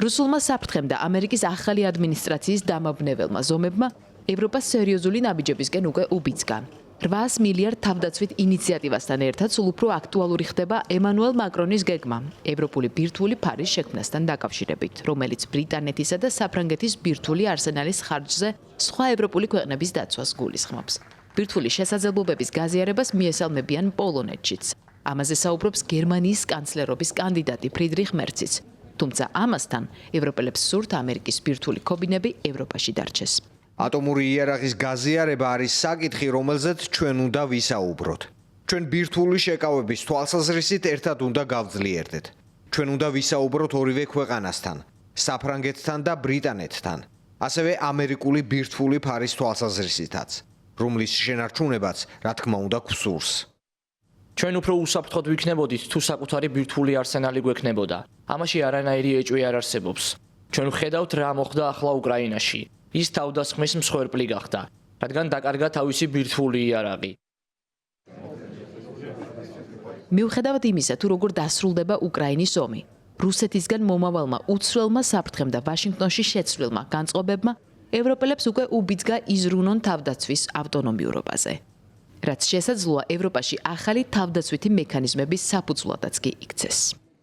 რუსულმა საფრთხემ და ამერიკის ახალი ადმინისტრაციის დამაბნეველმა ზომებმა ევროპას სერიოზული ნაბიჯებისკენ უკვე უბიძგა. 800 მილიარდ თავდაცვით ინიციატივასთან ერთად სულ უფრო აქტუალური ხდება ემანუელ მაკრონის გეგმა ევროპული ბირთვული ფარის შექმნასთან დაკავშირებით, რომელიც ბრიტანეთისა და საფრანგეთის ბირთვული არსენალის ხარჯზე სხვა ევროპული ქვეყნების დაცვას გულისხმობს. ბირთვული შესაძლებლობების გაზიარებას მიესალმებიან პოლონეთშიც. ამაზე საუბრობს გერმანიის კანცლერობის კანდიდატი ფრიდრიხ მერციც. თუმცა ამასთან ევროპელებს სურთ ამერიკის ბირთვული ქობინები ევროპაში დარჩეს. ატომური იარაღის გაზიარება არის საკითხი, რომელზეც ჩვენ უნდა ვისაუბროთ. ჩვენ ბირთვული შეკავების თვალსაზრისით ერთად უნდა გავძლიერდეთ. ჩვენ უნდა ვისაუბროთ ორივე ქვეყანასთან, საფრანგეთთან და ბრიტანეთთან, ასევე ამერიკული ბირთვული ფარის თვალსაზრისითაც, რომლის შენარჩუნებაც, რა თქმა უნდა, გვსურს. ჩვენ უფრო უსაფრთხოდ ვიქნებოდით, თუ საკუთარი ბირთვული არსენალი გვექნებოდა. ამაში არანაირი ეჭვი არ არსებობს. ჩვენ ვხედავთ რა მოხდა ახლა უკრაინაში. ის თავდასხმის მსხვერპლი გახდა, რადგან დაკარგა თავისი ბირთვული იარაღი. მიუხედავად იმისა, თუ როგორ დასრულდება უკრაინის ომი, რუსეთისგან მომავალმა უცვლელმა საფრთხემ და ვაშინგტონში შეცვლილმა განწყობებმა ევროპელებს უკვე უბიძგა იზრუნონ თავდაცვის ავტონომიურობაზე. რაც შესაძლოა ევროპაში ახალი თავდაცვითი მექანიზმების საფუძვლადაც კი იქცეს.